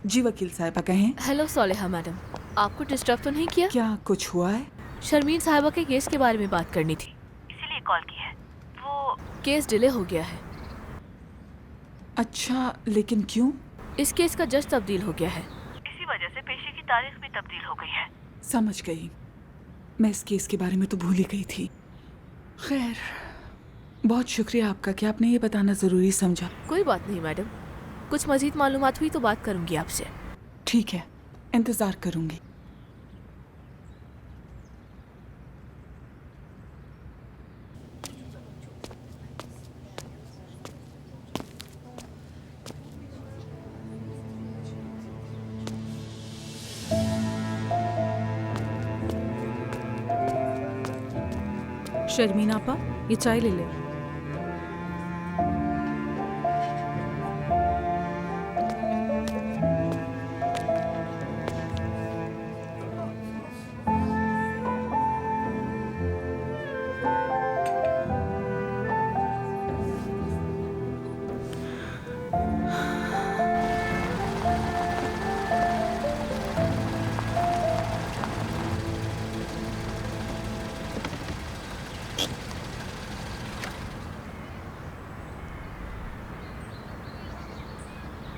जी वकील साहिबा कहें। हेलो सोलेहा मैडम, आपको डिस्टर्ब तो नहीं किया? क्या कुछ हुआ है? शर्मीन साहिबा के केस के बारे में बात करनी थी, इसीलिए कॉल की है। वो केस डिले हो गया है। अच्छा, लेकिन क्यों? इस केस का जज तब्दील हो गया है, इसी वजह से पेशी की तारीख भी तब्दील हो गई है। समझ गई। मैं इस केस के बारे में तो भूल ही गई थी। खैर, बहुत शुक्रिया आपका कि आपने ये बताना ज़रूरी समझा। कोई बात नहीं मैडम, कुछ मजीद मालूमात हुई तो बात करूंगी आपसे। ठीक है, इंतज़ार करूंगी। शर्मीन आपा, ये चाय ले ले।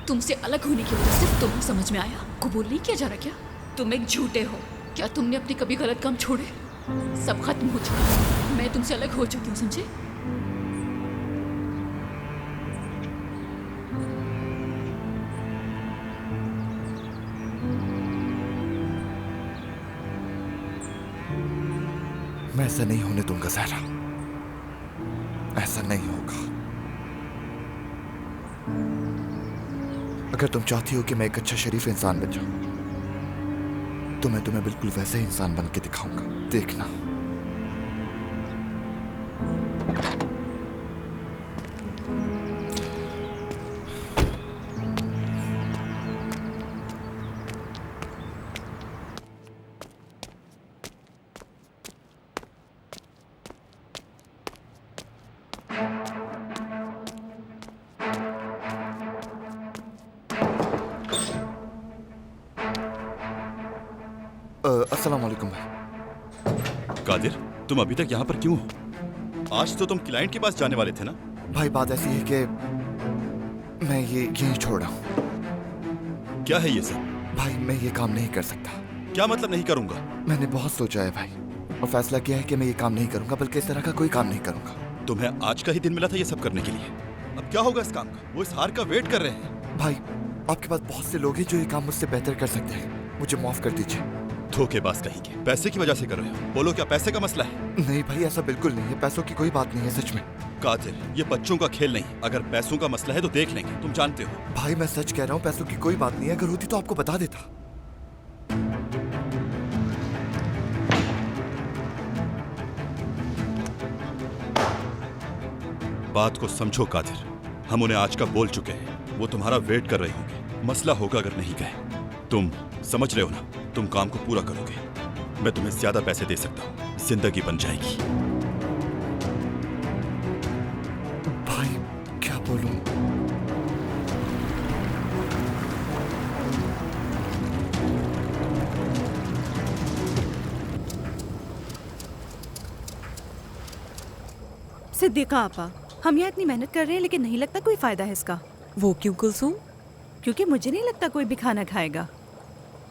तुमसे अलग होने की वजह से तुम्हें समझ में आया, कबूल नहीं किया जा रहा क्या? तुम एक झूठे हो। क्या तुमने अपने कभी गलत काम छोड़े? सब खत्म हो चुका, मैं तुमसे अलग हो चुकी हूँ, समझे? मैं ऐसा नहीं होने दूंगा ज़हरा, ऐसा नहीं होगा। अगर तुम चाहती हो कि मैं एक अच्छा शरीफ इंसान बन जाऊं, तो मैं तुम्हें बिल्कुल वैसे ही इंसान बन के दिखाऊंगा, देखना। अस्सलाम वालेकुम भाई। कादिर, तुम अभी तक यहाँ पर क्यों हो? आज तो तुम क्लाइंट के पास जाने वाले थे ना? भाई बात ऐसी है कि मैं ये यहीं छोड़ रहा हूँ। क्या है ये सब? भाई मैं ये काम नहीं कर सकता। क्या मतलब नहीं करूंगा? मैंने बहुत सोचा है भाई, और फैसला किया है कि मैं ये काम नहीं करूंगा, बल्कि इस तरह का कोई काम नहीं करूंगा। तुम्हें आज का ही दिन मिला था ये सब करने के लिए। अब क्या होगा इस काम का? वो इस हार का वेट कर रहे हैं। भाई आपके पास बहुत से लोग हैं जो ये काम मुझसे बेहतर कर सकते हैं, मुझे माफ कर दीजिए। धोखेबाज कहेंगे, पैसे की वजह से कर रहे हो। बोलो, क्या पैसे का मसला है? नहीं भाई, ऐसा बिल्कुल नहीं है, पैसों की कोई बात नहीं है, सच में। कादिर, ये बच्चों का खेल नहीं। अगर पैसों का मसला है तो देख लेंगे, तुम जानते हो। भाई मैं सच कह रहा हूँ, पैसों की कोई बात नहीं है। अगर होती तो आपको बता देता। बात को समझो कादिर, हम उन्हें आज का बोल चुके हैं। वो तुम्हारा वेट कर रहे होंगे। मसला होगा अगर नहीं गए। तुम समझ रहे हो ना? तुम काम को पूरा करोगे, मैं तुम्हें ज्यादा पैसे दे सकता हूँ, जिंदगी बन जाएगी। भाई क्या बोलूं? सिद्दीका आपा, हम यहाँ इतनी मेहनत कर रहे हैं लेकिन नहीं लगता कोई फायदा है इसका। वो क्यों कुलसूम? क्योंकि मुझे नहीं लगता कोई भी खाना खाएगा।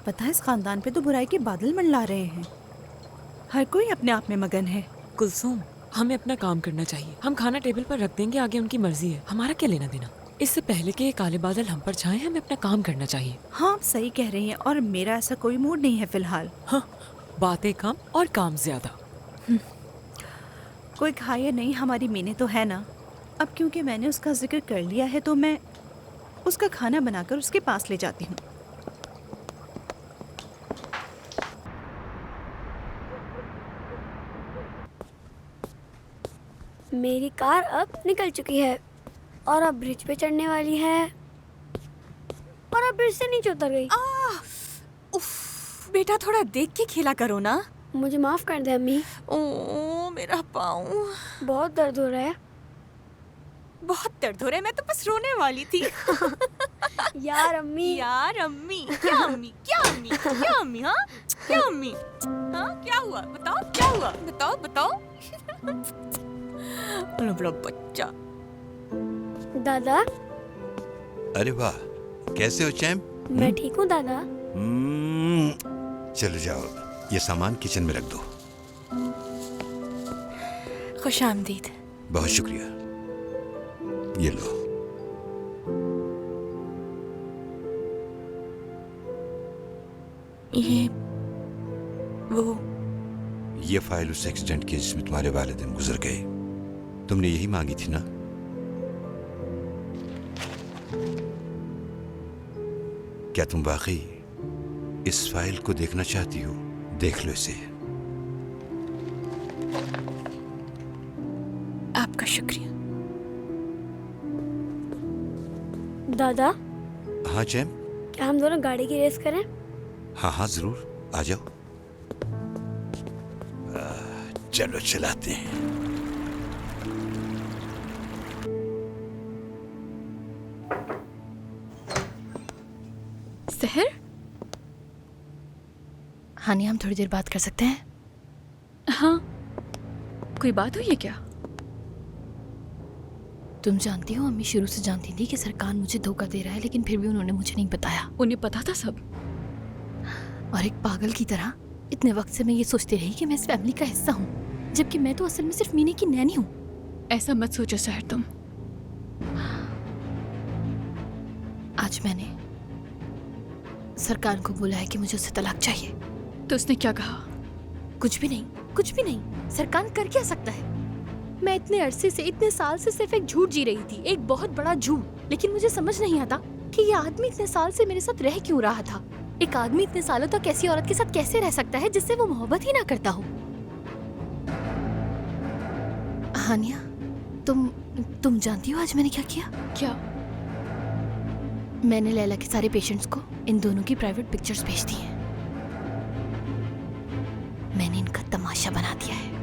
पता है, इस खानदान पे तो बुराई के बादल मंडला रहे हैं। हर कोई अपने आप में मगन है। कुलसूम, हमें अपना काम करना चाहिए। हम खाना टेबल पर रख देंगे, आगे उनकी मर्जी है, हमारा क्या लेना देना। इससे पहले कि ये काले बादल हम पर छाएं, हमें अपना काम करना चाहिए। हाँ, आप सही कह रही हैं, और मेरा ऐसा कोई मूड नहीं है फिलहाल। हाँ, बातें कम और काम ज्यादा। कोई खाए नहीं, हमारी मीने तो है ना। अब क्योंकि मैंने उसका जिक्र कर लिया है तो मैं उसका खाना बनाकर उसके पास ले जाती हूँ। मेरी कार अब निकल चुकी है और अब ब्रिज पे चढ़ने वाली है और अब ब्रिज से नीचे उतर गई। उफ, बेटा थोड़ा देख के खेला करो ना। मुझे माफ कर दे अम्मी। ओ मेरा पाँव, बहुत दर्द हो रहा है। बहुत दर्द हो रहा है, मैं तो बस रोने वाली थी। यार अम्मी। यार अम्मी क्या अम्मी क्या अम्मी क्या अम्मी हाँ क्या अम्मी हाँ क्या हुआ बताओ क्या हुआ बताओ बताओ बड़ा बड़ा बच्चा। दादा अरे वाह, कैसे हो चैम? मैं ठीक हूँ दादा। चलो जाओ, ये सामान किचन में रख दो। खुश आमदीद। बहुत शुक्रिया, ये लो। ये वो ये फाइल उस एक्सीडेंट की जिसमें तुम्हारे वालिदैन गुजर गए। तुमने यही मांगी थी ना? क्या तुम वाकई इस फाइल को देखना चाहती हो? देख लो इसे। आपका शुक्रिया। दादा हाँ चैम? क्या हम दोनों गाड़ी की रेस करें? हाँ हाँ जरूर, आ जाओ। चलो चलाते हैं। सहर, हानिया हम थोड़ी देर बात कर सकते हैं? हाँ, कोई बात हुई है क्या? तुम जानती हो अम्मी शुरू से जानती थी कि सरकार मुझे धोखा दे रहा है, लेकिन फिर भी उन्होंने मुझे नहीं बताया। उन्हें पता था सब। और एक पागल की तरह इतने वक्त से मैं ये सोचती रही कि मैं इस फैमिली का हिस्सा हूँ, जबकि मैं तो असल में सिर्फ मीने की नैनी हूँ। ऐसा मत सोचो सहर तुम। आज मैंने सरकार को बोला है कि मुझे उससे तलाक चाहिए। तो उसने क्या कहा? कुछ भी नहीं, कुछ भी नहीं। सरकार कर क्या सकता है? मैं इतने अरसे से, इतने साल से सिर्फ एक झूठ जी रही थी, एक बहुत बड़ा झूठ। लेकिन मुझे समझ नहीं आता कि ये आदमी इतने साल से मेरे साथ रह क्यों रहा था। एक आदमी इतने सालों तक ऐसी औरत के साथ कैसे रह सकता है जिससे वो मोहब्बत ही ना करता हो। हानिया, तुम जानती हो आज मैंने क्या किया? क्या? मैंने लैला के सारे पेशेंट्स को इन दोनों की प्राइवेट पिक्चर्स भेज दी हैं। मैंने इनका तमाशा बना दिया है।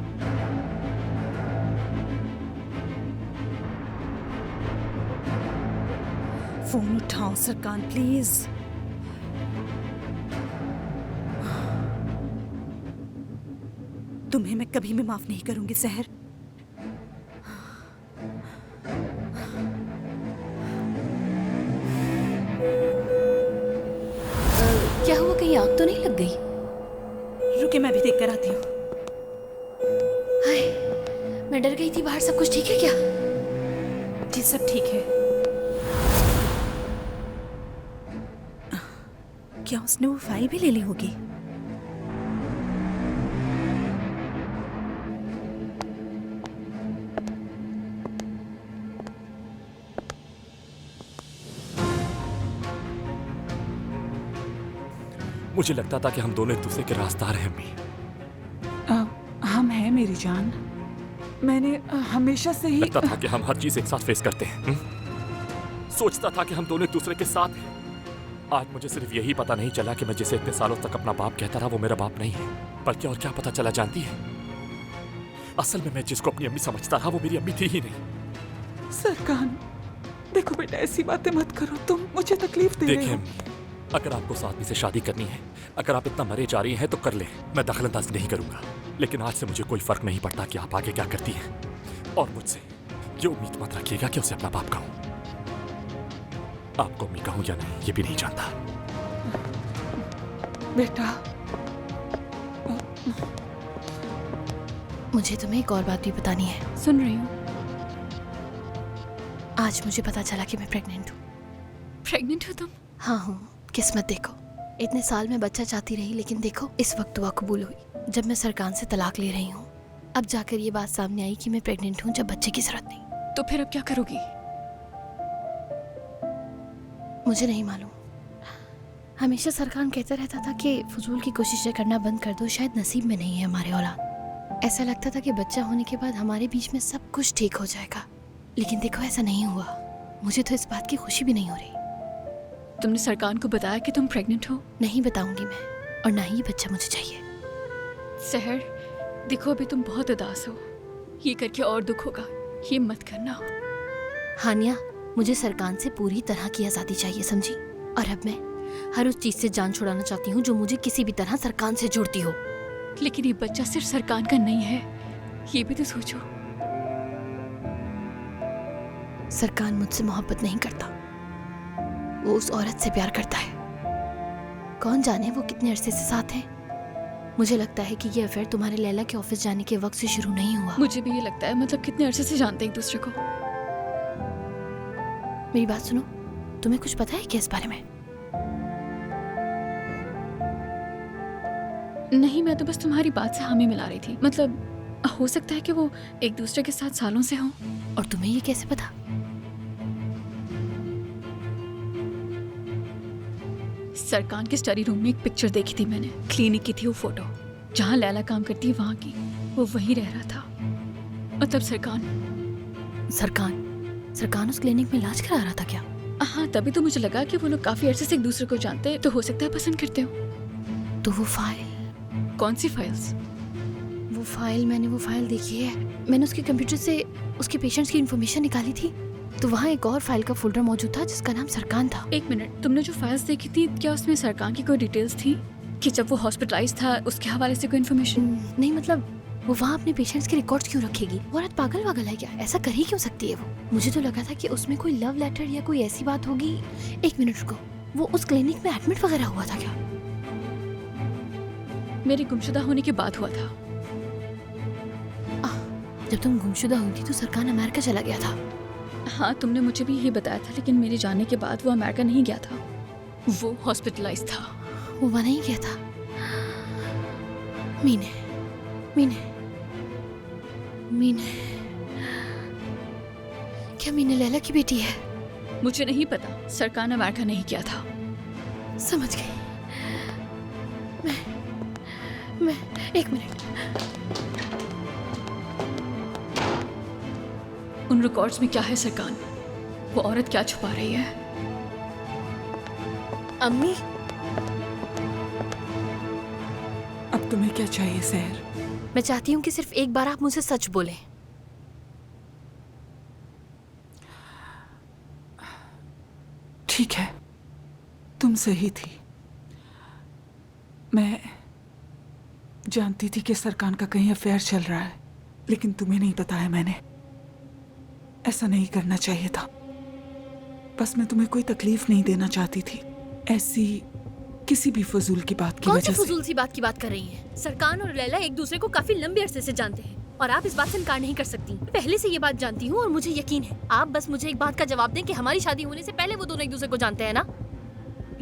फोन उठाओ सरकार प्लीज। तुम्हें मैं कभी भी माफ नहीं करूंगी सहर। क्या हुआ, कहीं आग तो नहीं लग गई? रुके मैं भी देख कर आती हूँ। हाय, मैं डर गई थी। बाहर सब कुछ ठीक है क्या? जी सब ठीक है। क्या उसने वो फाइल भी ले ली होगी? मुझे लगता था कि हम दोनों एक दूसरे के रास्तार हैं अम्मी। हम हैं मेरी जान। मैंने हमेशा से ही लगता था कि हम हर चीज एक साथ फेस करते हैं। सोचता था कि हम दोनों एक दूसरे के साथ हैं। आज मुझे सिर्फ यही पता नहीं चला कि मैं जिसे इतने सालों तक अपना बाप कहता रहा वो मेरा बाप नहीं है। बल्कि और क्या पता चला जानती है? असल में मैं जिसको अपनी अम्मी समझता रहा वो मेरी अम्मी थी ही नहीं। सरकार, देखो बेटा ऐसी बातें मत करो, तुम मुझे तकलीफ दे रहे देखिए हो। अम्मी, अगर आपको उस आदमी से शादी करनी है, अगर आप इतना मरे जा रही हैं तो कर ले, मैं दखलंदाजी नहीं करूंगा। लेकिन आज से मुझे कोई फर्क नहीं पड़ता कि आप आगे क्या करती हैं। और मुझसे ये उम्मीद मत रखिएगा कि उसे अपना बाप कहूं। आपको अम्मी कहूं या नहीं ये भी नहीं जानता। बेटा मुझे तुम्हें एक और बात भी बतानी है। सुन रही हूँ। आज मुझे पता चला कि मैं प्रेग्नेंट हूँ। प्रेग्नेंट हो तुम? हाँ हूँ। किस्मत देखो, इतने साल में बच्चा चाहती रही, लेकिन देखो इस वक्त दुआ कबूल हुई जब मैं सरकार से तलाक ले रही हूँ। अब जाकर ये बात सामने आई कि मैं प्रेग्नेंट हूँ जब बच्चे की जरूरत नहीं। तो फिर अब क्या करोगी? मुझे नहीं मालूम। हमेशा सरकार कहता रहता था कि फजूल की कोशिशें करना बंद कर दो, शायद नसीब में नहीं है हमारे औलाद। ऐसा लगता था कि बच्चा होने के बाद हमारे बीच में सब कुछ ठीक हो जाएगा, लेकिन देखो ऐसा नहीं हुआ। मुझे तो इस बात की खुशी भी नहीं हो रही। तुमने सरकार को बताया कि तुम प्रेग्नेंट हो? नहीं बताऊंगी मैं, और ना ही ये बच्चा मुझे चाहिए। सहर, देखो अभी तुम बहुत उदास हो। ये करके और दुख होगा, ये मत करना। हानिया, मुझे सरकार से पूरी तरह की आज़ादी चाहिए, समझी? और अब मैं हर उस चीज से जान छुड़ाना चाहती हूँ जो मुझे किसी भी तरह सरकार से जोड़ती हो। लेकिन ये बच्चा सिर्फ सरकार का नहीं है, ये भी तो सोचो। सरकार मुझसे मोहब्बत नहीं करता, वो उस औरत से प्यार करता है। कौन जाने वो कितने अरसे से साथ हैं। मुझे लगता है कि ये अफेयर तुम्हारे लैला के ऑफिस जाने के वक्त से शुरू नहीं हुआ। मुझे भी ये लगता है, मतलब कितने अरसे से जानते हैं एक दूसरे को। मेरी बात सुनो, तुम्हें कुछ पता है क्या इस बारे में? नहीं, मैं तो बस तुम्हारी बात से हामी मिला रही थी। मतलब हो सकता है कि वो एक दूसरे के साथ सालों से हों। और तुम्हें ये कैसे पता? सरकार के स्टडी रूम में एक पिक्चर देखी थी मैंने। क्लिनिक की थी वो फोटो, जहाँ लैला काम करती है वहाँ की। वो वहीं रह रहा था। मतलब सरकार उस क्लिनिक में इलाज करा रहा था क्या? हाँ, तभी तो मुझे लगा कि वो लोग काफी अरसे से एक दूसरे को जानते हैं, तो हो सकता है पसंद करते हो। तो वो फाइल? कौन सी फाइल्स? मैंने वो फाइल देखी है। मैंने उसके कंप्यूटर से उसके पेशेंट्स की इंफॉर्मेशन निकाली थी, तो वहाँ एक और फाइल का फोल्डर मौजूद था जिसका नाम सरकार था। एक मिनट, तुमने जो फाइल्स देखी थी, क्या उसमें सरकार की कोई डिटेल्स थी कि जब वो हॉस्पिटलाइज था उसके हवाले से कोई इन्फॉर्मेशन? नहीं, मतलब वो वहाँ अपने पेशेंट्स के रिकॉर्ड्स क्यों रखेगी? वो औरत पागल है क्या? ऐसा कर ही क्यों सकती है वो? मुझे तो लगा था कि उसमें कोई लव लेटर या कोई ऐसी बात होगी। एक मिनट रुको, वो उस क्लिनिक में एडमिट वगैरह हुआ था क्या? मेरे गुमशुदा होने के बाद हुआ था। जब तुम गुमशुदा हुई थी तो सरकार अमेरिका चला गया था। हाँ, तुमने मुझे भी ये बताया था, लेकिन मेरे जाने के बाद वो अमेरिका नहीं गया था, वो हॉस्पिटलाइज था। वो वहाँ नहीं गया था। मीने क्या मीने लैला की बेटी है? मुझे नहीं पता, सरकार अमेरिका नहीं गया था। समझ गई मैं। एक मिनट, उन रिकॉर्ड्स में क्या है सरकार? वो औरत क्या छुपा रही है? अम्मी, अब तुम्हें क्या चाहिए सहर? मैं चाहती हूँ कि सिर्फ एक बार आप मुझसे सच बोलें। ठीक है, तुम सही थी। मैं जानती थी कि सरकार का कहीं अफेयर चल रहा है, लेकिन तुम्हें नहीं बताया मैंने। ऐसा नहीं करना चाहिए था। बस मैं तुम्हें कोई तकलीफ नहीं देना चाहती थी, ऐसी किसी भी फजूल की बात की कौन वजह सी से। फजूल सी बात की बात कर रही हैं? सरकार और लैला एक दूसरे को काफी लंबे अरसे से जानते हैं और आप इस बात से इनकार नहीं कर सकती। पहले से ये बात जानती हूँ और मुझे यकीन है। आप बस मुझे एक बात का जवाब दें कि हमारी शादी होने से पहले वो दोनों एक दूसरे को जानते हैं ना?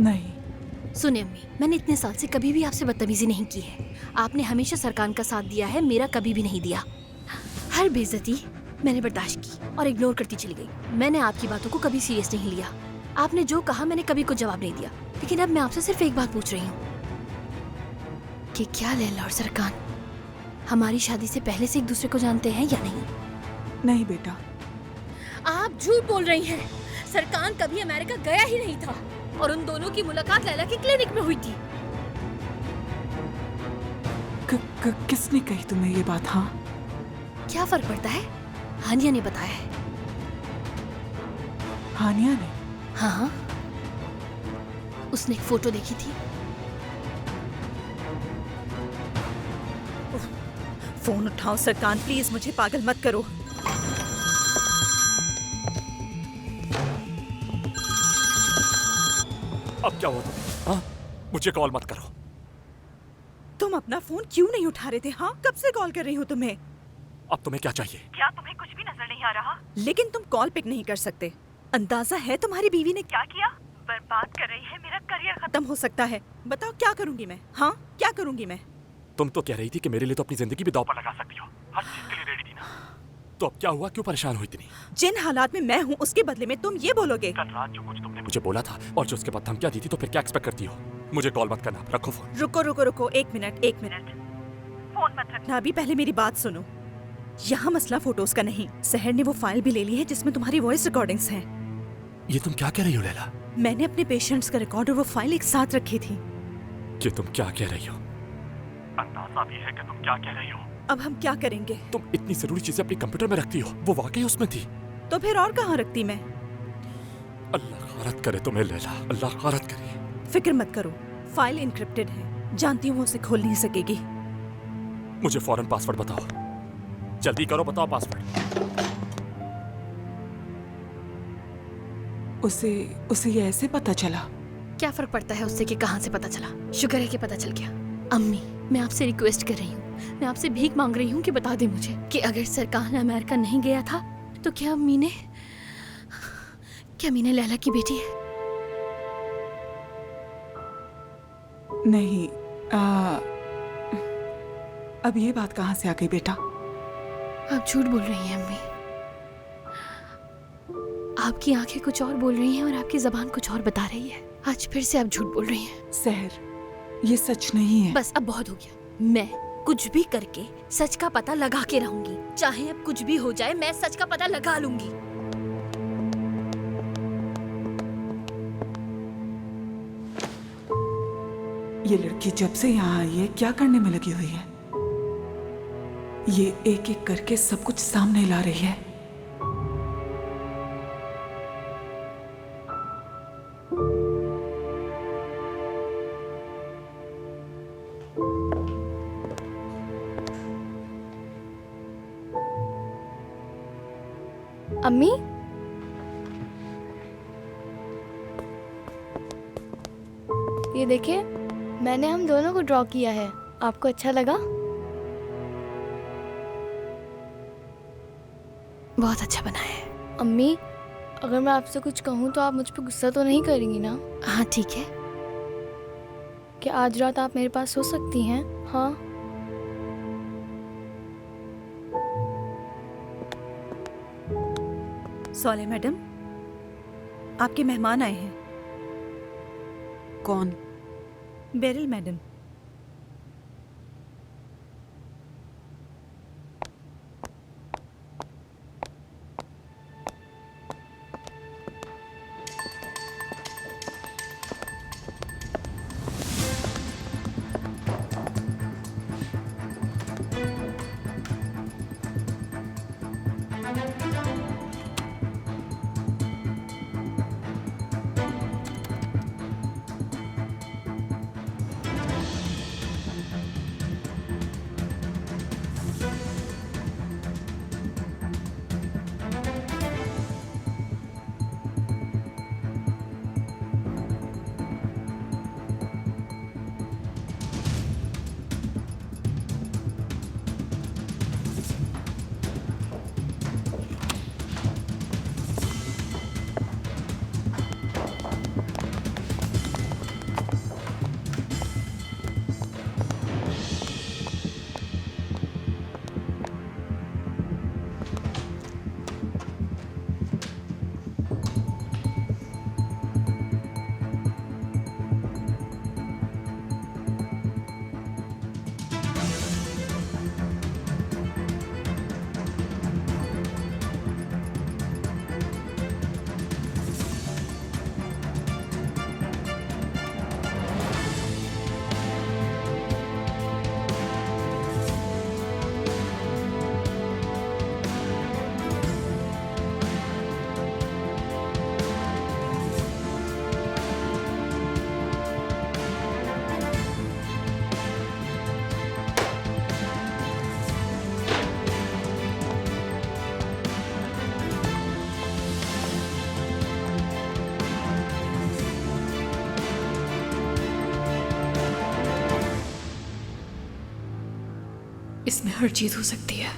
नहीं। सुने अम्मी, मैंने इतने साल से कभी भी आपसे बदतमीजी नहीं की है। आपने हमेशा सरकार का साथ दिया है, मेरा कभी भी नहीं दिया। हर बेइज्जती मैंने बर्दाश्त की और इग्नोर करती चली गई। मैंने आपकी बातों को कभी सीरियस नहीं लिया। आपने जो कहा मैंने कभी कोई जवाब नहीं दिया। लेकिन अब मैं आपसे सिर्फ एक बात पूछ रही हूँ कि क्या लैला और सरकार हमारी शादी से पहले से एक दूसरे को जानते हैं या नहीं? नहीं बेटा, आप झूठ बोल रही हैं। सरकार कभी अमेरिका गया ही नहीं था और उन दोनों की मुलाकात लैला की क्लिनिक में हुई थी। किसने कही तुम्हें ये बात? हाँ, क्या फर्क पड़ता है? हानिया ने बताया है। हानिया ने? हाँ, उसने एक फोटो देखी थी। फोन उठाओ सरकार, प्लीज मुझे पागल मत करो। अब क्या हुआ तुम्हें? हाँ, मुझे कॉल मत करो। तुम अपना फोन क्यों नहीं उठा रहे थे? हाँ, कब से कॉल कर रही हूँ तुम्हें। अब तुम्हें क्या चाहिए? क्या तुम्हें कुछ भी नजर नहीं आ रहा? लेकिन तुम कॉल पिक नहीं कर सकते। अंदाजा है तुम्हारी बीवी ने क्या किया? बर्बाद कर रही है, मेरा करियर खत्म हो सकता है। बताओ क्या करूंगी मैं? हाँ, क्या करूंगी मैं? तुम तो कह रही थी कि मेरे लिए तो अपनी जिंदगी भी दांव पर लगा सकती हो, हर चीज के लिए रेडी थी ना। तो अब क्या हुआ? क्यों परेशान हुई इतनी? जिन हालात में मैं हूँ उसके बदले में तुम ये बोलोगे? कल रात जो कुछ तुमने मुझे बोला था और जो उसके बाद धमकियां दी थी, तो फिर क्या एक्सपेक्ट करती हो? मुझे कॉल मत करना, रखो फोन। रुको, एक मिनट। फोन मत रखना अभी, पहले मेरी बात सुनो। यहाँ मसला फोटोज का नहीं, सहर ने वो फाइल भी ले ली है जिसमें तुम्हारी वॉइस रिकॉर्डिंग्स हैं। ये तुम क्या कह रही हो लैला? मैंने अपने पेशेंट्स का रिकॉर्ड और वो फाइल एक साथ रखी थी। कि तुम क्या कह रही हो? अंदाजा भी है कि तुम क्या कह रही हो। अब हम क्या करेंगे? तुम इतनी जरूरी चीजें अपने कंप्यूटर में रखती हो, वो वाकई उसमें थी? तो फिर और कहाँ रखती मैं? अल्लाह गौरत करे तुम्हें लैला, अल्लाह गौरत करे। फिक्र मत करो, फाइल इनक्रिप्टेड है, जानती हूँ वो उसे खोल नहीं सकेगी। मुझे फौरन पासवर्ड बताओ, जल्दी करो, बताओ पासवर्ड। उसे ये ऐसे पता चला? क्या फर्क पड़ता है उससे कि कहाँ से पता चला? शुक्र है कि पता चल गया। अम्मी, मैं आपसे रिक्वेस्ट कर रही हूँ, मैं आपसे भीख मांग रही हूँ कि बता दे मुझे कि अगर सरकान अमेरिका नहीं गया था तो क्या मीने लैला की बेटी है? नहीं, अब ये बात कहाँ से आ गई बेटा? आप झूठ बोल रही हैं अम्मी। आपकी आंखें कुछ और बोल रही हैं और आपकी जबान कुछ और बता रही है। आज फिर से आप झूठ बोल रही हैं। सहर, ये सच नहीं है। बस अब बहुत हो गया। मैं कुछ भी करके सच का पता लगा के रहूंगी, चाहे अब कुछ भी हो जाए, मैं सच का पता लगा लूंगी। ये लड़की जब से यहाँ आई है क्या करने में लगी हुई है? ये एक एक करके सब कुछ सामने ला रही है। अम्मी, ये देखिए, मैंने हम दोनों को ड्रॉ किया है। आपको अच्छा लगा? बहुत अच्छा बना है। अम्मी, अगर मैं आपसे कुछ कहूँ तो आप मुझ पर गुस्सा तो नहीं करेंगी ना? हाँ ठीक है। क्या आज रात आप मेरे पास सो सकती हैं? हाँ। सोले मैडम, आपके मेहमान आए हैं। कौन? Beryl madam. इसमें हर चीज हो सकती है।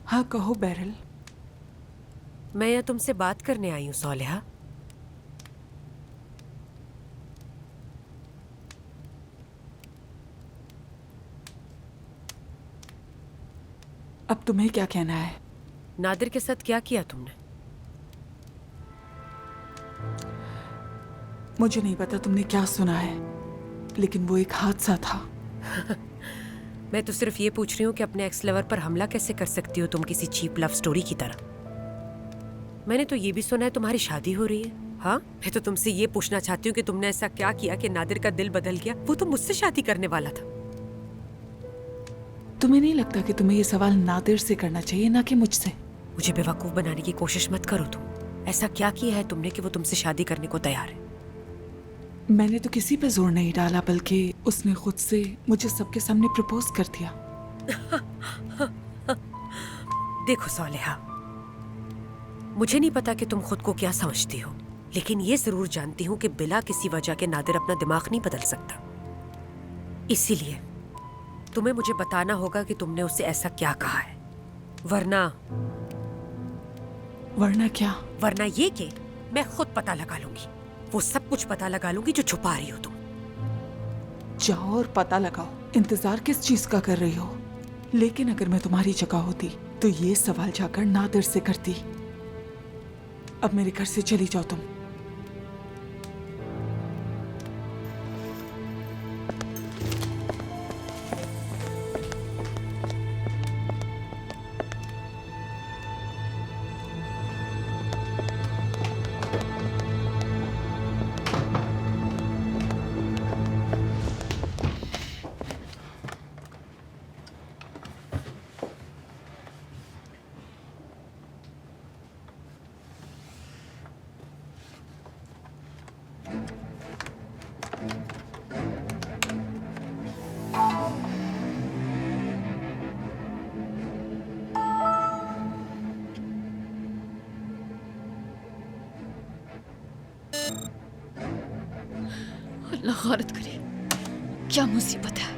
हाँ कहो बेरिल। मैं यहाँ तुमसे बात करने आई हूँ सोलेहा। अब तुम्हें क्या कहना है? नादिर के साथ क्या किया तुमने? मुझे नहीं पता तुमने क्या सुना है, लेकिन वो एक हादसा था। मैं तो सिर्फ ये पूछ रही हूँ कि अपने एक्स लवर पर हमला कैसे कर सकती हो तुम, किसी चीप लव स्टोरी की तरह। मैंने तो ये भी सुना है तुम्हारी शादी हो रही है। हाँ, मैं तो तुमसे ये पूछना चाहती हूँ कि तुमने ऐसा क्या किया कि नादिर का दिल बदल गया? वो तो मुझसे शादी करने वाला था। तुम्हें नहीं लगता कि तुम्हें ये सवाल नादिर से करना चाहिए, ना कि मुझसे? मुझे बेवकूफ बनाने की कोशिश मत करो तुम। ऐसा क्या किया है तुमने कि वो तुमसे शादी करने को तैयार है? मैंने तो किसी पे जोर नहीं डाला, बल्कि उसने खुद से मुझे सबके सामने प्रपोज कर दिया। देखो सालेहा, मुझे नहीं पता कि तुम खुद को क्या समझती हो, लेकिन ये जरूर जानती हूँ कि बिना किसी वजह के नादिर अपना दिमाग नहीं बदल सकता। इसीलिए तुम्हें मुझे बताना होगा कि तुमने उससे ऐसा क्या कहा है, वरना क्या? वरना ये कि मैं खुद पता लगा लूंगी, वो सब कुछ पता लगा लूंगी जो छुपा रही हो तुम। जाओ और पता लगाओ। इंतजार किस चीज का कर रही हो? लेकिन अगर मैं तुम्हारी जगह होती तो ये सवाल जाकर नादिर से करती। अब मेरे घर से चली जाओ तुम। अल्लाह गारत करे, क्या मुसीबत है।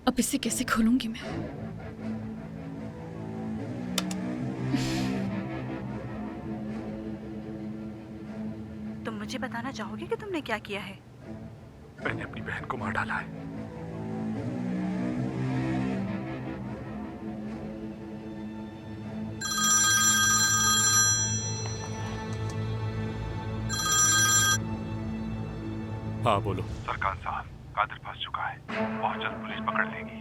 अब इसे कैसे खोलूंगी मैं? तुम मुझे बताना चाहोगे कि तुमने क्या किया है? मैंने अपनी बहन को मार डाला है। हाँ बोलो। सरकार साहब, कादिर फंस चुका है। बहुत जल्द पुलिस पकड़ लेगी।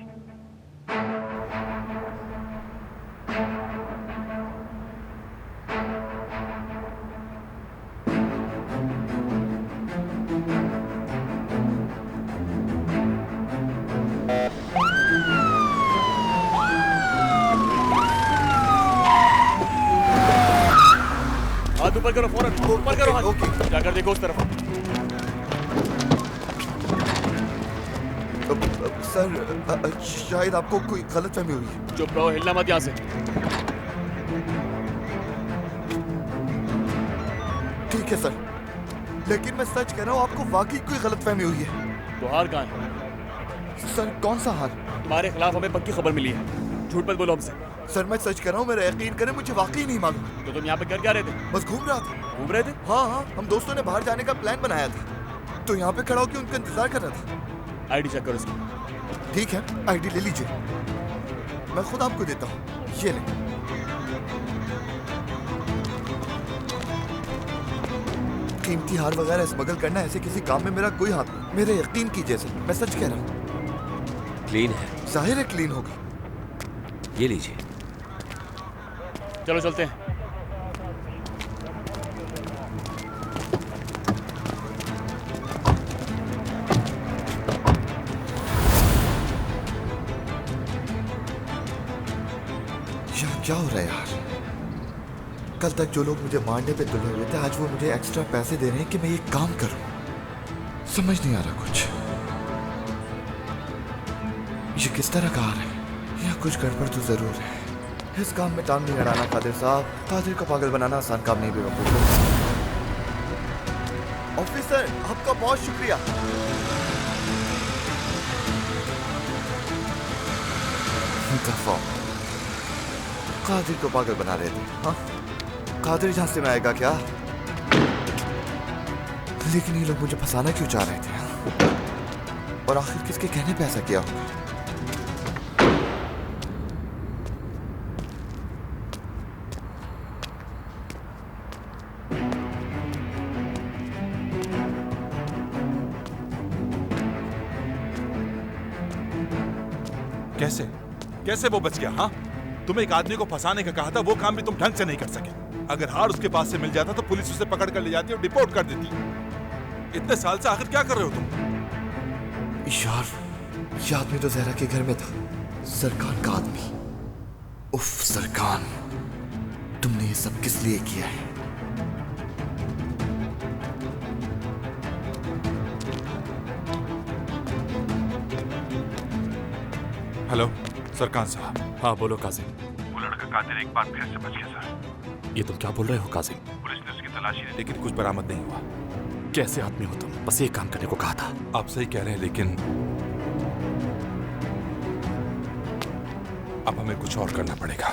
हाथ ऊपर करो, फौरन ऊपर करो हाथ। ओके, जाकर देखो उस तरफ। सर, शायद आपको कोई गलतफहमी हुई है। चुप रहो, हिलना मत यहाँ से। ठीक है सर, लेकिन मैं सच कह रहा हूँ, आपको वाकई कोई गलतफहमी हुई है। तो हार कहाँ है? सर, कौन सा हार? तुम्हारे खिलाफ हमें पक्की खबर मिली है, झूठ मत बोलो हमसे। सर, मैं सच कह रहा हूँ, मेरा यकीन करें, मुझे वाकई नहीं मालूम। तो तुम यहाँ पे कर क्या रहे थे? बस घूम रहा था। घूम रहे थे? हाँ, हम दोस्तों ने बाहर जाने का प्लान बनाया था, तो यहाँ पे खड़ा होकर उनका इंतजार कर रहा था। आईडी चेक करो इसकी। ठीक है, आईडी ले लीजिए, मैं खुद आपको देता हूँ। ये ले। कीमती हार वगैरह स्मगल करना, ऐसे किसी काम में मेरा कोई हाथ नहीं। मेरे यकीन कीजिए सर, मैं सच कह रहा हूँ। क्लीन है? जाहिर है क्लीन होगा। ये लीजिए। चलो चलते हैं। क्या हो रहा है यार? कल तक जो लोग मुझे मारने पे तुले हुए थे, आज वो मुझे एक्स्ट्रा पैसे दे रहे हैं कि मैं ये काम करूं। समझ नहीं आ रहा कुछ। ये किस तरह का हार है? या कुछ गड़बड़ तो जरूर है। इस काम में टांग नहीं अड़ाना कादिर साहब। कादिर को पागल बनाना आसान काम नहीं बेवकूफ। ऑफिसर, आपका बहुत शुक्रिया। दफा कादिर को पागल बना रहे थे। हाँ, कादिर झांसे में आएगा क्या? लेकिन ये लोग मुझे फंसाना क्यों चाह रहे थे? हाँ? और आखिर किसके कहने पे ऐसा किया होगा? कैसे कैसे वो बच गया? हाँ, तुम एक आदमी को फंसाने का कहा था, वो काम भी तुम ढंग से नहीं कर सके। अगर हार उसके पास से मिल जाता तो पुलिस उसे पकड़ कर ले जाती और डिपोर्ट कर देती। इतने साल से आखिर क्या कर रहे हो तुम? यार, ये आदमी तो जहरा के घर में था। सरकान का आदमी। उफ सरकान, तुमने ये सब किस लिए किया है? हेलो सरकान साहब। हाँ बोलो काजिम। वो लड़का कादिर एक बार फिर से बच गया सर। ये तुम क्या बोल रहे हो काजिम? पुलिस ने उसकी तलाशी ली लेकिन कुछ बरामद नहीं हुआ। कैसे आदमी हो तुम? बस एक काम करने को कहा था। आप सही कह रहे हैं लेकिन अब हमें कुछ और करना पड़ेगा।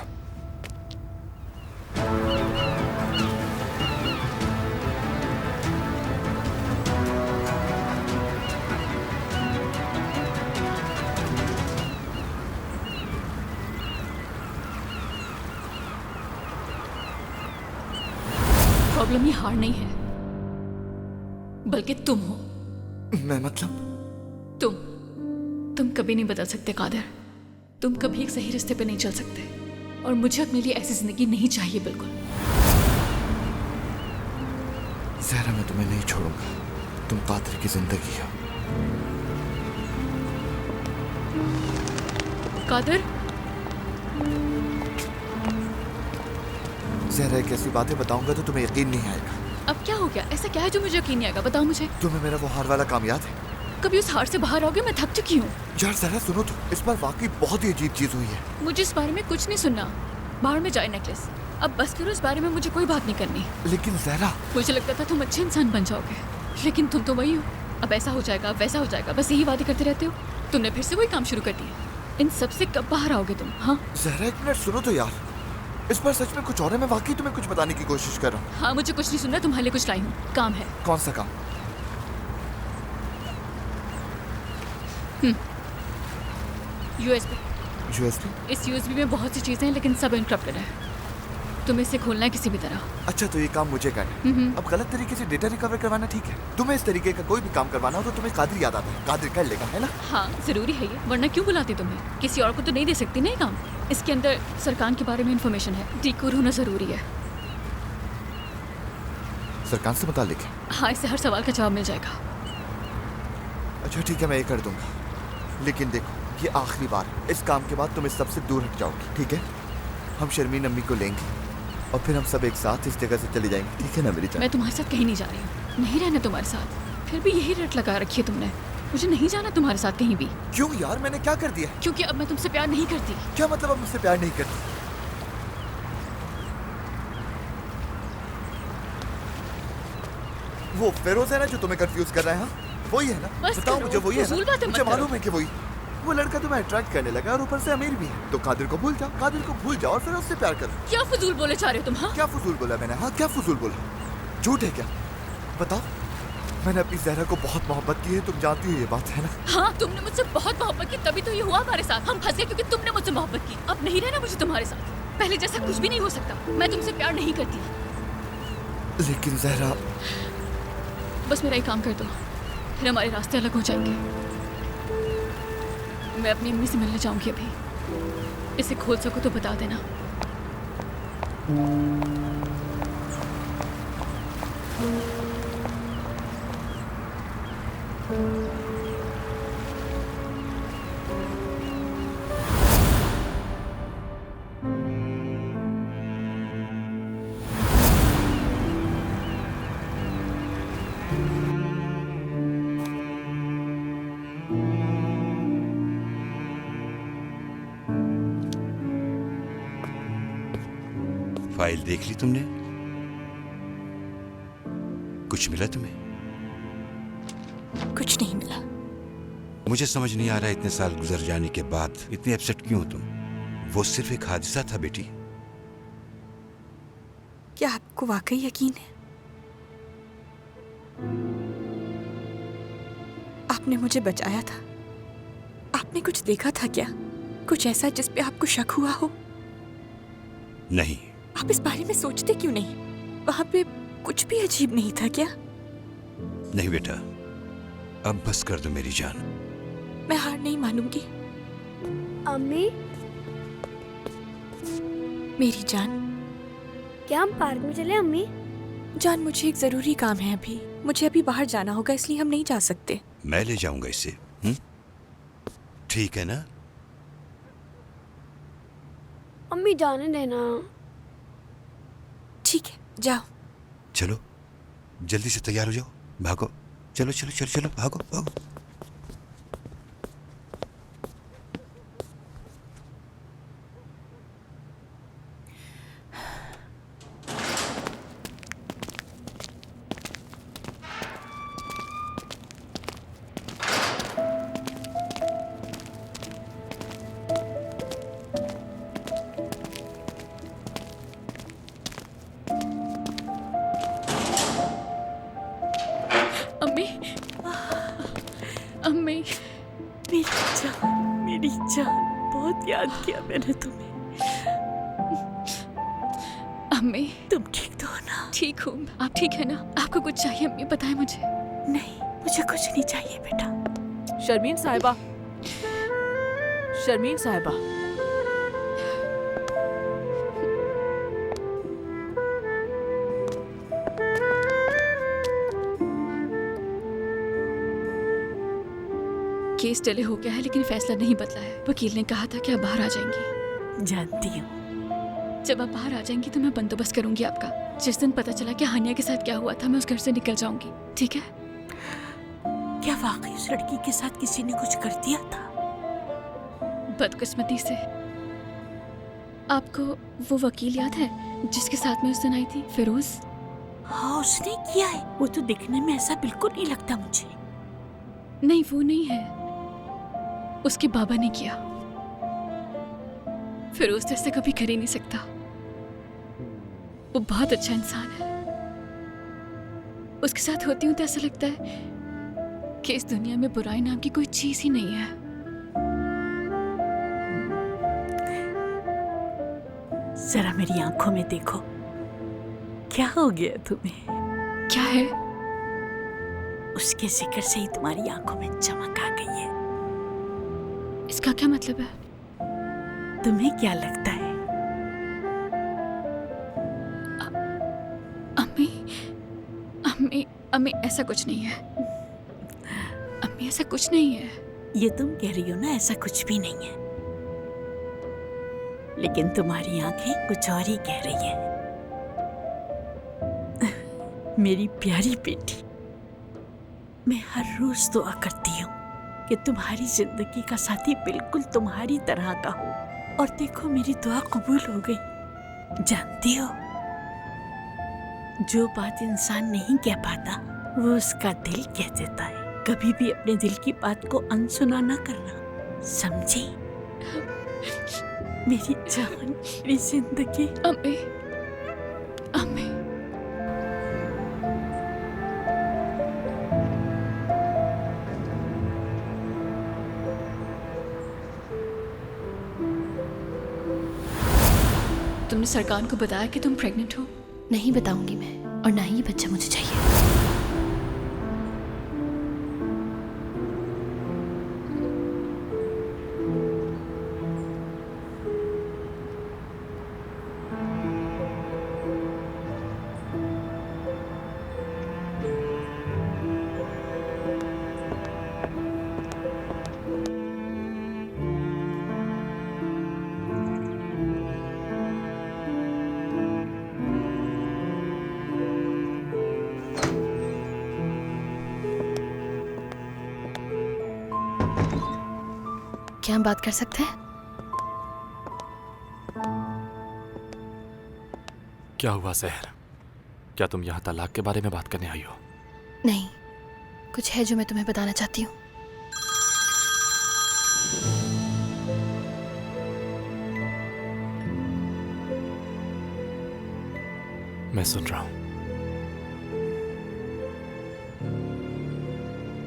प्रॉब्लम ये हार नहीं है, बल्कि तुम हो। मैं मतलब? तुम कभी नहीं बदल सकते कादिर। तुम कभी एक सही रास्ते पे नहीं चल सकते और मुझे अपने लिए ऐसी जिंदगी नहीं चाहिए बिल्कुल। जहरा मैं तुम्हें नहीं छोड़ूंगा। तुम कादिर की जिंदगी हो। कादिर, जहरा एक ऐसी बातें बताऊंगा तो तुम्हें यकीन नहीं आएगा। अब क्या हो गया? ऐसा क्या है जो मुझे यकीन नहीं आएगा? बताओ मुझे। तुम्हें मेरा वो हार वाला काम याद है? कभी उस हार से बाहर आओगे? मैं थक चुकी हूँ। यार जरा सुनो तो, इस बार वाकई बहुत ही अजीब चीज हुई है। मुझे इस बारे में कुछ नहीं सुनना। बाहर में जाए नेकलेस। अब बस करो, इस बारे में मुझे कोई बात नहीं करनी। लेकिन जहरा, मुझे लगता था तुम अच्छे इंसान बन जाओगे, लेकिन तुम तो वही हो। अब ऐसा हो जाएगा, वैसा हो जाएगा, बस यही वादे करते रहते हो। तुमने फिर से वही काम शुरू कर दिया। इन सब से कब बाहर आओगे तुम? हाँ जहरा एक मिनट सुनो तो यार, इस बार सच में कुछ और है। मैं वाकई तुम्हें कुछ बताने की कोशिश कर रहा हूँ। हाँ मुझे कुछ नहीं सुनना, तुम्हारे लिए कुछ लाई हूँ। काम है। कौन सा काम? यूएसबी। यूएसबी? इस यूएसबी में बहुत सी चीजें हैं लेकिन सब एन्क्रिप्टेड है। तुम्हें इसे खोलना है किसी भी तरह। अच्छा तो ये काम मुझे करना है। अब गलत तरीके से डेटा रिकवर करवाना ठीक है। तुम्हें इस तरीके का कोई भी काम करवाना हो तो तुम्हें कादिर याद आता है। कादिर कर लेगा, है ना? हाँ जरूरी है ये, वरना क्यों बुलाती तुम्हें? किसी और को तो नहीं दे सकती ना ये काम। इसके अंदर सरकान के बारे में इंफॉर्मेशन है, डिकोड होना जरूरी है। सरकान से मुतालिक है? हाँ, इससे हर सवाल का जवाब मिल जाएगा। अच्छा ठीक है, मैं ये कर दूंगा। लेकिन देखो, ये आखिरी बार, इस काम के बाद तुम इस सबसे दूर हट जाओगी, ठीक है? हम शर्मीन अम्मी को लेंगे और फिर हम सब एक साथ इस जगह से चले जाएंगे, ठीक है ना मेरी जान? मैं तुम्हारे साथ कहीं नहीं जा रही हूँ, नहीं रहना तुम्हारे साथ। फिर भी यही रट लगा रखी है तुमने। मुझे नहीं जाना तुम्हारे साथ कहीं भी। क्यों यार, मैंने क्या कर दिया? क्योंकि अब मैं तुमसे प्यार नहीं करती। क्या मतलब अब मुझसे प्यार नहीं करती? वो फेरोज है ना जो तुम्हें कंफ्यूज कर रहा है? हाँ वही है ना? बताओ मुझे, वही है ना? मुझे मालूम है कि वही। वो लड़का तुम्हें अट्रैक्ट करने लगा और ऊपर से अमीर भी है। तो कादिर को भूल जाओ, कादिर को भूल जाओ और फिर उससे प्यार करो। क्या फजूल बोले जा रहे हो तुम? हाँ क्या फजूल बोला मैंने? हाँ क्या फजूल बोला? झूठ है क्या? बताओ। मैंने अपनी जहरा को बहुत मोहब्बत की है, तुम जानती हो ये बात, है ना? हाँ तुमने मुझसे बहुत मोहब्बत की, तभी तो ये हुआ हमारे साथ। हम फंसे क्योंकि तुमने मुझसे मोहब्बत की। अब नहीं रहना मुझे तुम्हारे साथ। पहले जैसा कुछ भी नहीं हो सकता। मैं तुमसे प्यार नहीं करती। लेकिन जहरा, बस मेरा ही काम कर दो, फिर हमारे रास्ते अलग हो जाएंगे। मैं अपनी अम्मी से मिलने जाऊंगी अभी। इसे खोल सको तो बता देना। फाइल देख ली तुमने? कुछ मिला तुम्हें? कुछ नहीं मिला। मुझे समझ नहीं आ रहा इतने साल गुजर जाने के बाद इतनी अपसेट क्यों हो तुम? वो सिर्फ एक हादसा था बेटी। क्या आपको वाकई यकीन है? आपने मुझे बचाया था। आपने कुछ देखा था क्या? कुछ ऐसा जिस पे आपको शक हुआ हो? नहीं। आप इस बारे में सोचते क्यों नहीं? वहां पे कुछ भी अजीब नहीं था क्या? नहीं बेटा, अब बस कर दो मेरी जान। मैं हार नहीं मानूंगी। अम्मी, मेरी जान। क्या हम पार्क में चले अम्मी? जान, मुझे एक जरूरी काम है अभी। मुझे अभी बाहर जाना होगा, इसलिए हम नहीं जा सकते। मैं ले जाऊंगा इसे। ठीक है ना? अम्मी जाने देना। ठीक है, जाओ। चलो जल्दी से तैयार हो जाओ, भागो। चलो चलो चलो चलो, भागो भागो। अम्मी, अम्मी, मेरी जान, बहुत याद किया मैंने तुम्हें। अम्मी, तुम ठीक तो हो ना? ठीक हूँ। आप ठीक है ना? आपको कुछ चाहिए अम्मी, बताएं मुझे। नहीं, मुझे कुछ नहीं चाहिए बेटा। शर्मीन साहिबा, शर्मीन साहिबा, केस डिले हो गया है लेकिन फैसला नहीं बदला है। वकील ने कहा था कि आप बाहर आ जाएंगी। जानती हूँ। जब आप बाहर आ जाएंगी तो मैं बंदोबस्त करूंगी आपका। जिस दिन पता चला कि हानिया के साथ क्या हुआ था, मैं उस घर से निकल जाऊंगी, ठीक है? क्या वाकई उस लड़की के साथ किसी ने कुछ कर दिया था? बदकिस्मती से। आपको वो वकील याद है जिसके साथ मैं उस दिन आई थी, फिरोज? हाँ, उसने किया है। वो तो दिखने में ऐसा बिल्कुल नहीं लगता मुझे। नहीं, वो नहीं है, उसके बाबा ने किया। फिरोज तो ऐसे कभी कर ही नहीं सकता। वो बहुत अच्छा इंसान है। उसके साथ होती हूँ तो ऐसा लगता है कि इस दुनिया में बुराई नाम की कोई चीज ही नहीं है। जरा मेरी आंखों में देखो, क्या हो गया तुम्हें? क्या है? उसके जिक्र से ही तुम्हारी आंखों में चमक आ गई है। इसका क्या मतलब है? तुम्हें क्या लगता है? अम्मी, अम्मी, अम्मी, ऐसा कुछ नहीं है। अम्मी, ऐसा कुछ नहीं है। ये तुम कह रही हो ना, ऐसा कुछ भी नहीं है, लेकिन तुम्हारी आंखें कुछ और ही कह रही हैं। मेरी प्यारी बेटी, मैं हर रोज दुआ करती हूँ कि तुम्हारी जिंदगी का साथी बिल्कुल तुम्हारी तरह का हो, और देखो मेरी दुआ कबूल हो गई। जानती हो, जो बात इंसान नहीं कह पाता वो उसका दिल कह देता है। कभी भी अपने दिल की बात को अनसुना ना करना, समझी? मेरी जान, मेरी जिंदगी। अम्मी, अम्मी, तुमने सरकार को बताया कि तुम प्रेग्नेंट हो? नहीं बताऊंगी मैं, और ना ही ये बच्चा मुझे चाहिए। क्या हम बात कर सकते हैं? क्या हुआ सहर? क्या तुम यहाँ तलाक के बारे में बात करने आई हो? नहीं, कुछ है जो मैं तुम्हें बताना चाहती हूँ। मैं सुन रहा हूँ।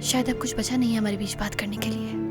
शायद अब कुछ बचा नहीं है हमारे बीच बात करने के लिए।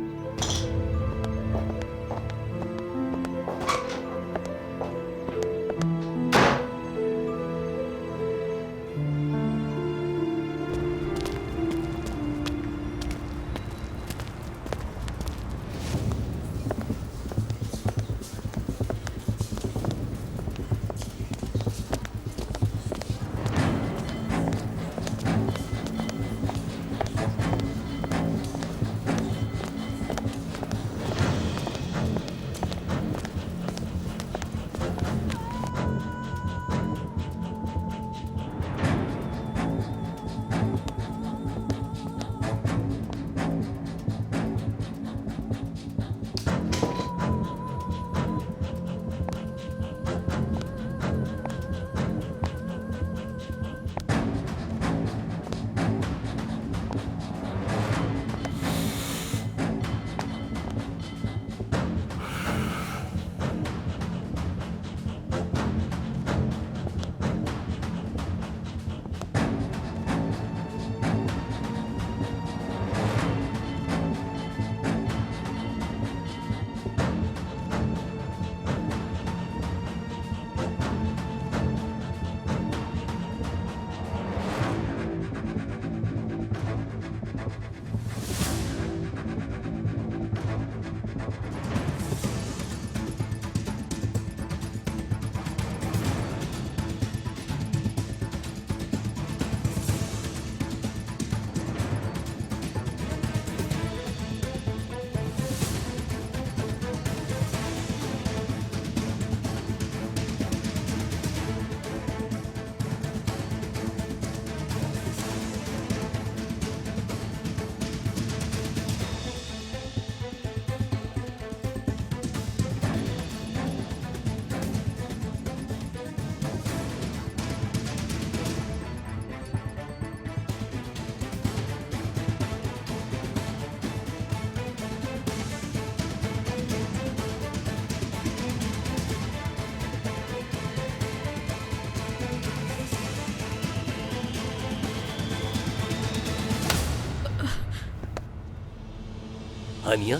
हानिया,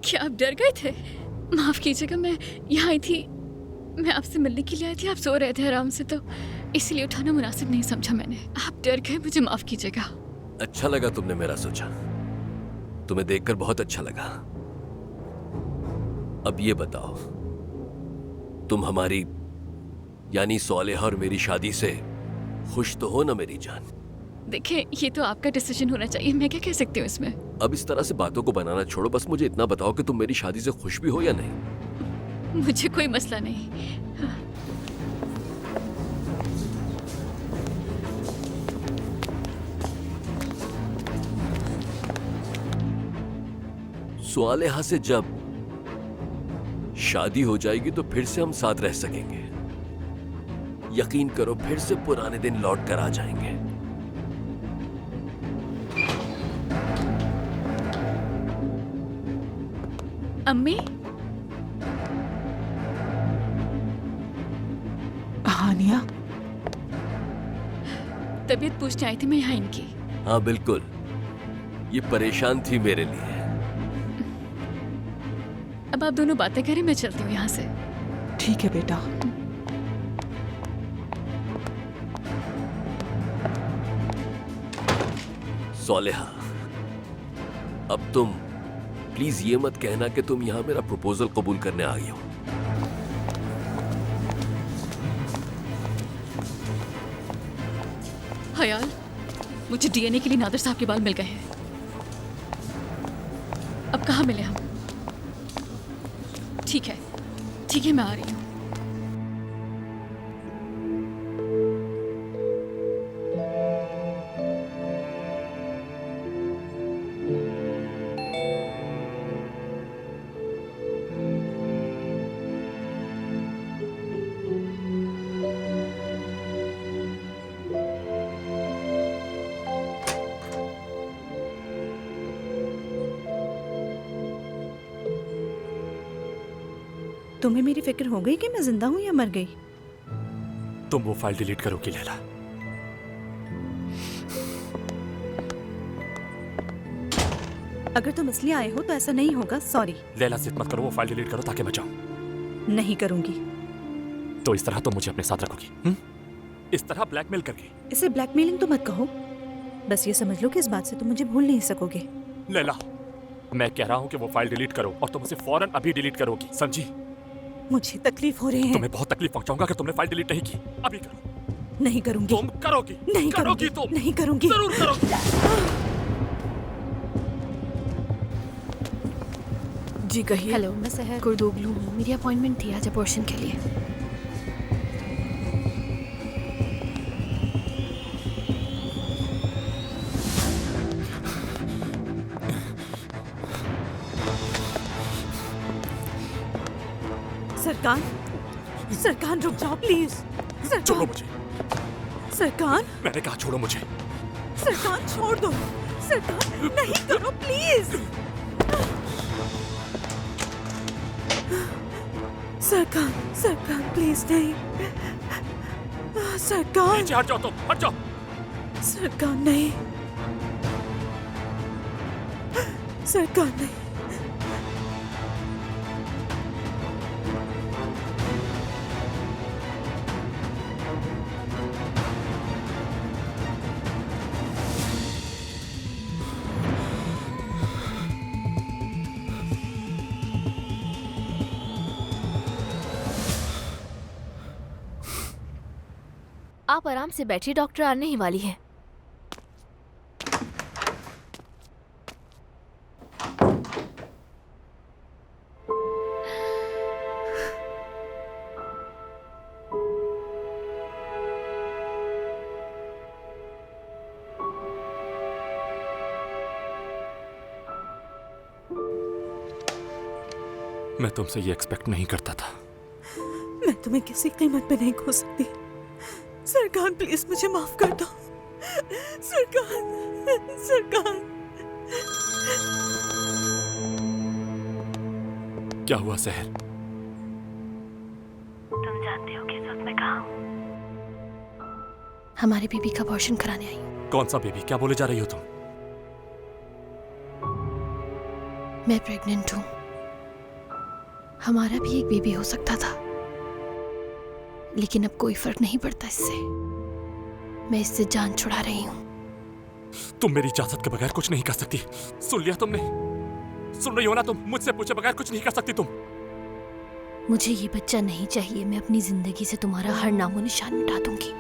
क्या आप डर गए थे? माफ कीजिएगा, मैं यहाँ आई थी, मैं आपसे मिलने के लिए आई थी। आप सो रहे थे आराम से, तो इसलिए उठाना मुनासिब नहीं समझा मैंने। आप डर गए, मुझे माफ कीजिएगा। अच्छा लगा तुमने मेरा सोचा, तुम्हें देखकर बहुत अच्छा लगा। अब ये बताओ, तुम हमारी यानी सोलेहा और मेरी शादी से खुश तो हो ना मेरी जान? देखिए, ये तो आपका डिसीजन होना चाहिए, मैं क्या कह सकती हूँ इसमें। अब इस तरह से बातों को बनाना छोड़ो, बस मुझे इतना बताओ कि तुम मेरी शादी से खुश भी हो या नहीं? मुझे कोई मसला नहीं। सोलेहा से जब शादी हो जाएगी तो फिर से हम साथ रह सकेंगे। यकीन करो, फिर से पुराने दिन लौट कर आ जाएंगे। अम्मी, हानिया, तबीयत पूछने आई थी मैं यहाँ इनकी। हाँ बिल्कुल, ये परेशान थी मेरे लिए। अब आप दोनों बातें करें, मैं चलती हूँ यहाँ से। ठीक है बेटा। सोलेहा, अब तुम प्लीज ये मत कहना कि तुम यहाँ मेरा प्रपोजल कबूल करने आ गई हो। हयाल, मुझे डीएनए के लिए नादिर साहब के बाल मिल गए हैं। अब कहाँ मिले हम? ठीक है, मैं आ रही हूँ। तुम्हें मेरी फिक्र हो गई कि मैं जिंदा हूँ या मर गई? तुम वो फाइल डिलीट करोगी लैला? अगर तुम इसलिए आए हो तो ऐसा नहीं होगा। सॉरी। लैला, जिद मत करो, वो फाइल डिलीट करो ताकि मैं जाऊं। नहीं करूंगी। तो इस तरह तुम मुझे अपने साथ रखोगी? इस तरह ब्लैकमेल करके? इसे ब्लैकमेलिंग तो मत कहो, बस ये समझ लो कि इस बात से तुम मुझे भूल नहीं सकोगे। लैला, मैं कह रहा हूँ कि वो फाइल डिलीट करो और तुम उसे फौरन अभी डिलीट करोगी, समझी? मुझे तकलीफ हो रही है। तुम्हें बहुत तकलीफ पहुंचाऊंगा अगर तुमने फाइल डिलीट नहीं की। अभी करो। नहीं करूंगी। तुम करोगी। नहीं करोगी। तुम नहीं करूंगी। जरूर करोगी। जी कहिए। हेलो, मैं सहर गुरदोगलू हूँ। मेरी अपॉइंटमेंट थी आज अबॉर्शन के लिए। सरकार रुक जाओ प्लीज। छोड़ो मुझे। सरकार, मैंने कहा छोड़ो मुझे। सरकार छोड़ दो। सरकार नहीं करो प्लीज। सरकार प्लीज नहीं। सरकार नीचे हट जाओ, तुम हट जाओ। सरकार नहीं। सरकार नहीं। आप आराम से बैठिए, डॉक्टर आने ही वाली है। मैं तुमसे ये एक्सपेक्ट नहीं करता था। मैं तुम्हें किसी कीमत पे नहीं खो सकती। सरकार प्लीज मुझे माफ कर दो। सरकार। क्या हुआ सहर? तुम जानते हो कि इस वक्त मैं कहाँ हूँ? हमारी बीबी का अबॉर्शन कराने आई हूँ। कौन सा बेबी? क्या बोले जा रही हो तुम? मैं प्रेग्नेंट हूँ। हमारा भी एक बेबी हो सकता था, लेकिन अब कोई फर्क नहीं पड़ता इससे। मैं इससे जान छुड़ा रही हूँ। तुम मेरी इजाजत के बगैर कुछ नहीं कर सकती। सुन लिया तुमने? सुन रही हो ना तुम? मुझसे पूछे बगैर कुछ नहीं कर सकती तुम। मुझे ये बच्चा नहीं चाहिए। मैं अपनी जिंदगी से तुम्हारा हर नामो निशान मिटा दूंगी।